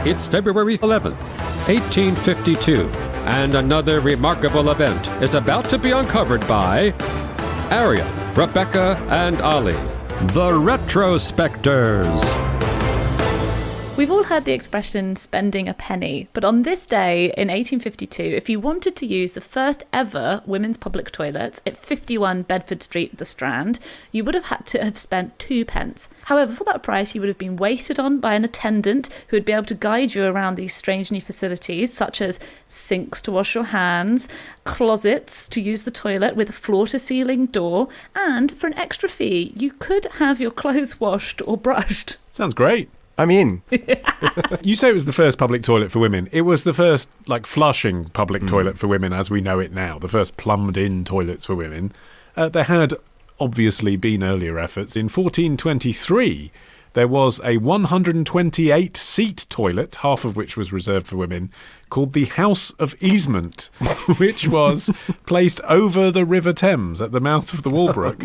It's February 11th, 1852, and another remarkable event is about to be uncovered by Arion, Rebecca, and Olly, the Retrospectors. We've all heard the expression spending a penny, but on this day in 1852, if you wanted to use the first ever women's public toilets at 51 Bedford Street, the Strand, you would have had to have spent 2p. However, for that price, you would have been waited on by an attendant who would be able to guide you around these strange new facilities, such as sinks to wash your hands, closets to use the toilet with a floor-to-ceiling door, and for an extra fee, you could have your clothes washed or brushed. Sounds great. I'm in. You say it was the first public toilet for women. It was the first, flushing public toilet for women as we know it now. The first plumbed-in toilets for women. There had obviously been earlier efforts. In 1423, there was a 128-seat toilet, half of which was reserved for women, called the House of Easement, which was placed over the River Thames at the mouth of the Walbrook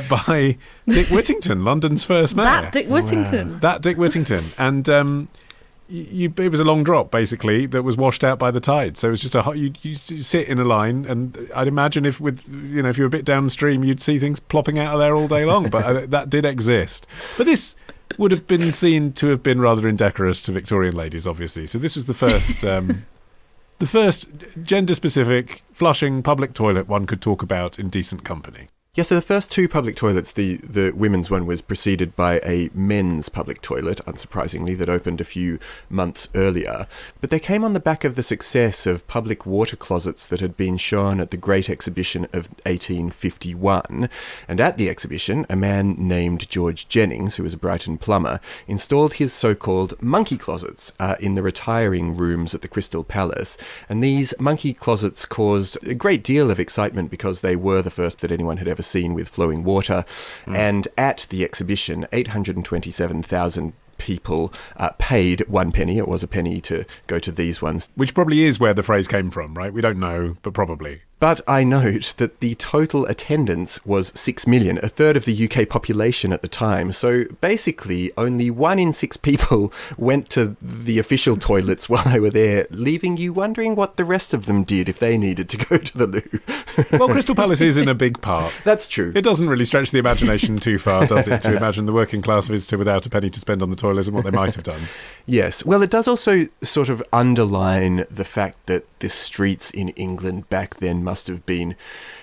by Dick Whittington, London's first mayor. That Dick Whittington. Wow. That Dick Whittington. And it was a long drop, basically, that was washed out by the tide. So it was just you sit in a line, and I'd imagine if you're a bit downstream, you'd see things plopping out of there all day long. But that did exist. But this would have been seen to have been rather indecorous to Victorian ladies, obviously. So this was the first, the first gender-specific flushing public toilet one could talk about in decent company. Yeah, so the first two public toilets, the women's one was preceded by a men's public toilet, unsurprisingly, that opened a few months earlier. But they came on the back of the success of public water closets that had been shown at the Great Exhibition of 1851. And at the exhibition, a man named George Jennings, who was a Brighton plumber, installed his so-called monkey closets in the retiring rooms at the Crystal Palace. And these monkey closets caused a great deal of excitement because they were the first that anyone had ever seen with flowing water. And at the exhibition, 827,000 people paid 1 penny. It was a penny to go to these ones. Which probably is where the phrase came from, right? We don't know, but probably. But I note that the total attendance was 6 million, a third of the UK population at the time. So basically, only 1 in 6 people went to the official toilets while they were there, leaving you wondering what the rest of them did if they needed to go to the loo. Well, Crystal Palace is in a big park. That's true. It doesn't really stretch the imagination too far, does it, to imagine the working class visitor without a penny to spend on the toilet and what they might have done. Yes. Well, it does also sort of underline the fact that the streets in England back then must have been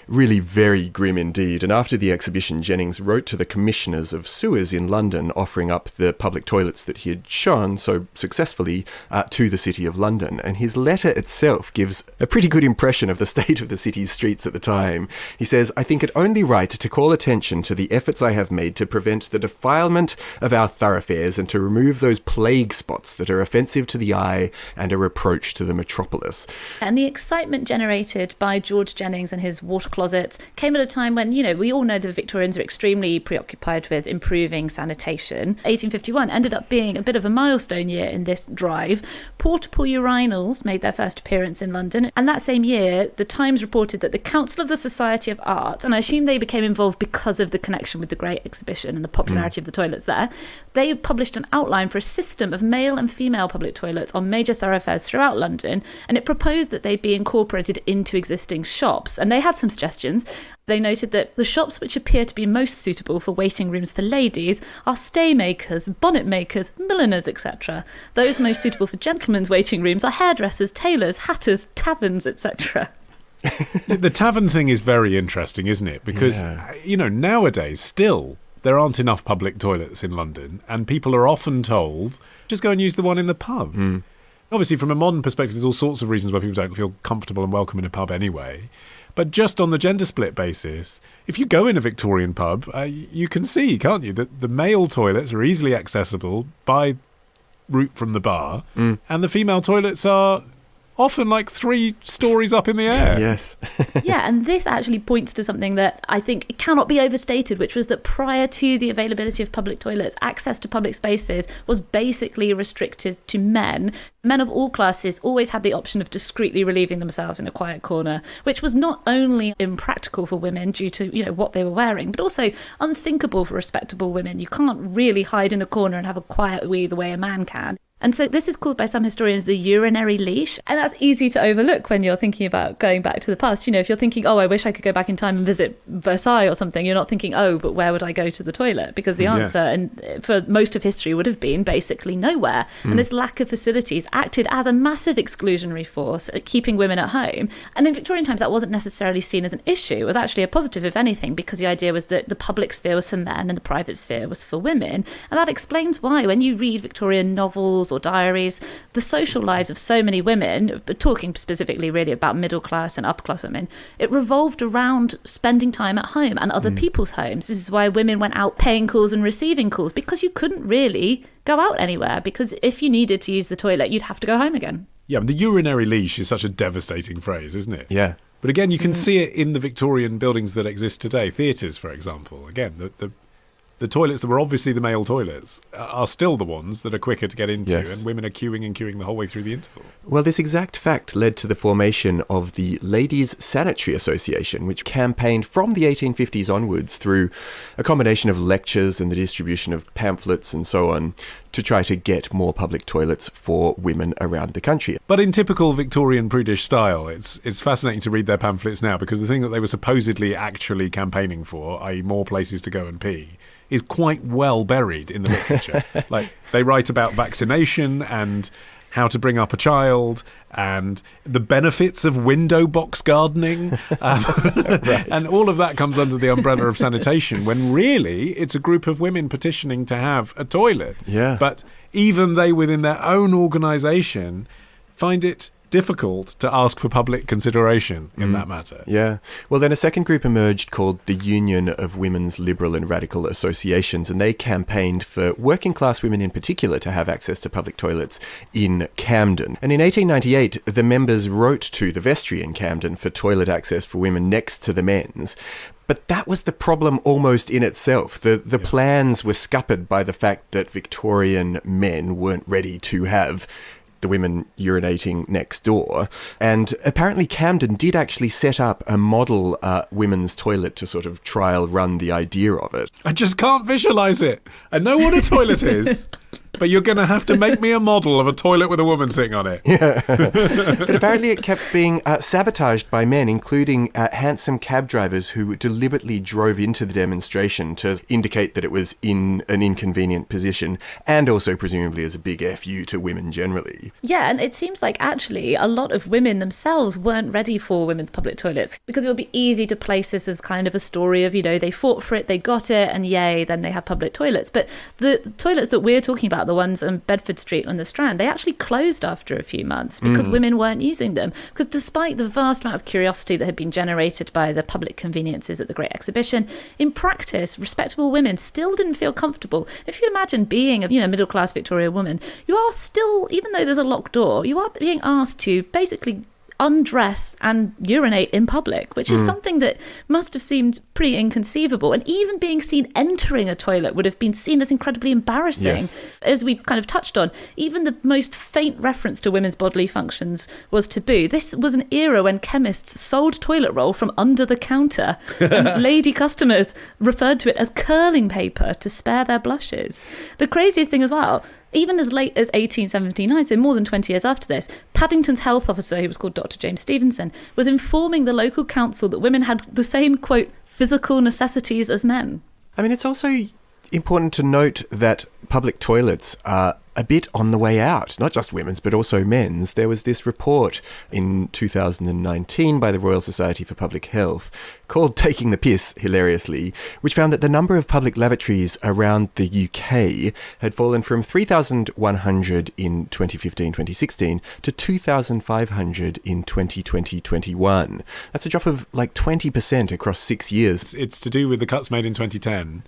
really very grim indeed. And after the exhibition, Jennings wrote to the commissioners of sewers in London offering up the public toilets that he had shown so successfully to the City of London. And his letter itself gives a pretty good impression of the state of the city's streets at the time. He says, "I think it only right to call attention to the efforts I have made to prevent the defilement of our thoroughfares and to remove those plague spots that are offensive to the eye and a reproach to the metropolis." And the excitement generated by George Jennings and his water closets came at a time when, we all know the Victorians were extremely preoccupied with improving sanitation. 1851 ended up being a bit of a milestone year in this drive. Portable urinals made their first appearance in London, and that same year, the Times reported that the Council of the Society of Art, and I assume they became involved because of the connection with the Great Exhibition and the popularity of the toilets there, they published an outline for a system of male and female public toilets on major thoroughfares throughout London, and it proposed that they be incorporated into existing shops. And they had some suggestions. They noted that the shops which appear to be most suitable for waiting rooms for ladies are stay makers, bonnet makers, milliners, etc. Those most suitable for gentlemen's waiting rooms are hairdressers, tailors, hatters, taverns, etc. The tavern thing is very interesting, isn't it? Because, nowadays, still, there aren't enough public toilets in London, and people are often told, just go and use the one in the pub. Obviously, from a modern perspective, there's all sorts of reasons why people don't feel comfortable and welcome in a pub anyway. But just on the gender split basis, if you go in a Victorian pub, you can see, can't you, that the male toilets are easily accessible by route from the bar, and the female toilets are often 3 stories up in the air. Yes. Yeah, and this actually points to something that I think cannot be overstated, which was that prior to the availability of public toilets, access to public spaces was basically restricted to men. Men of all classes always had the option of discreetly relieving themselves in a quiet corner, which was not only impractical for women due to, what they were wearing, but also unthinkable for respectable women. You can't really hide in a corner and have a quiet wee the way a man can. And so this is called by some historians the urinary leash. And that's easy to overlook when you're thinking about going back to the past. You know, if you're thinking, oh, I wish I could go back in time and visit Versailles or something, you're not thinking, oh, but where would I go to the toilet? Because the answer, and for most of history, would have been basically nowhere. And this lack of facilities acted as a massive exclusionary force at keeping women at home. And in Victorian times, that wasn't necessarily seen as an issue. It was actually a positive, if anything, because the idea was that the public sphere was for men and the private sphere was for women. And that explains why, when you read Victorian novels or diaries, the social lives of so many women, but talking specifically really about middle class and upper class women, it revolved around spending time at home and other people's homes. This is why women went out paying calls and receiving calls, because you couldn't really go out anywhere, because if you needed to use the toilet, you'd have to go home again. Yeah, the urinary leash is such a devastating phrase, isn't it? Yeah. But again, you can see it in the Victorian buildings that exist today. Theatres, for example. Again, the toilets that were obviously the male toilets are still the ones that are quicker to get into, and women are queuing and queuing the whole way through the interval. Well, this exact fact led to the formation of the Ladies' Sanitary Association, which campaigned from the 1850s onwards through a combination of lectures and the distribution of pamphlets and so on to try to get more public toilets for women around the country. But in typical Victorian prudish style, it's fascinating to read their pamphlets now, because the thing that they were supposedly actually campaigning for, i.e. more places to go and pee, is quite well buried in the literature. Like, they write about vaccination and how to bring up a child and the benefits of window box gardening. And all of that comes under the umbrella of sanitation, when really it's a group of women petitioning to have a toilet. Yeah. But even they, within their own organisation, find it difficult to ask for public consideration in that matter. Yeah. Well, then a second group emerged called the Union of Women's Liberal and Radical Associations, and they campaigned for working class women in particular to have access to public toilets in Camden. And in 1898, the members wrote to the vestry in Camden for toilet access for women next to the men's. But that was the problem almost in itself. The plans were scuppered by the fact that Victorian men weren't ready to have the women urinating next door. And apparently Camden did actually set up a model women's toilet to sort of trial run the idea of it. I just can't visualise it. I know what a toilet is, but you're going to have to make me a model of a toilet with a woman sitting on it. Yeah. But apparently it kept being sabotaged by men, including hansom cab drivers who deliberately drove into the demonstration to indicate that it was in an inconvenient position, and also presumably as a big FU to women generally. Yeah, and it seems like actually a lot of women themselves weren't ready for women's public toilets, because it would be easy to place this as kind of a story of, you know, they fought for it, they got it, and yay, then they have public toilets. But the toilets that we're talking about, the ones on Bedford Street on the Strand, they actually closed after a few months because women weren't using them. Because despite the vast amount of curiosity that had been generated by the public conveniences at the Great Exhibition, in practice, respectable women still didn't feel comfortable. If you imagine being a middle-class Victorian woman, you are still, even though there's a locked door, you are being asked to basically undress and urinate in public, which is something that must have seemed pretty inconceivable. And even being seen entering a toilet would have been seen as incredibly embarrassing. Yes. As we've kind of touched on, even the most faint reference to women's bodily functions was taboo. This was an era when chemists sold toilet roll from under the counter, and lady customers referred to it as curling paper to spare their blushes. The craziest thing as well, even as late as 1879, so more than 20 years after this, Paddington's health officer, who was called Dr. James Stevenson, was informing the local council that women had the same, quote, physical necessities as men. I mean, it's also important to note that public toilets are a bit on the way out, not just women's, but also men's. There was this report in 2019 by the Royal Society for Public Health called Taking the Piss, hilariously, which found that the number of public lavatories around the UK had fallen from 3,100 in 2015-2016 to 2,500 in 2020-21. That's a drop of like 20% across 6 years. It's to do with the cuts made in 2010,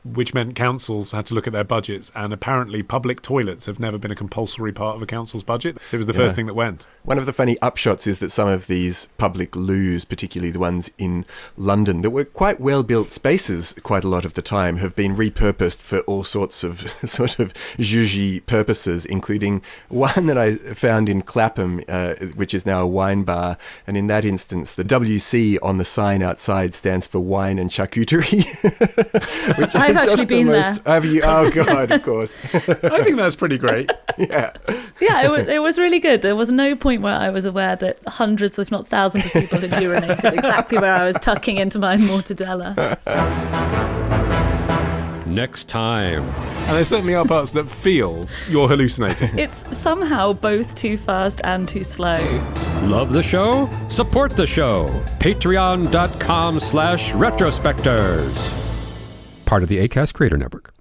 which meant councils had to look at their budgets, and apparently public toilets have never been a compulsory part of a council's budget. It was the first thing that went. One of the funny upshots is that some of these public loos, particularly the ones in London, that were quite well-built spaces quite a lot of the time, have been repurposed for all sorts of sort of zhuzhy purposes, including one that I found in Clapham, which is now a wine bar, and in that instance, the WC on the sign outside stands for wine and charcuterie, which I I've actually been there. Have you? Oh, God, of course. I think that's pretty great. Yeah. Yeah, it was really good. There was no point where I was aware that hundreds, if not thousands of people had urinated exactly where I was tucking into my mortadella. Next time. And there certainly are parts that feel you're hallucinating. It's somehow both too fast and too slow. Love the show? Support the show. Patreon.com/retrospectors. Part of the Acast Creator Network.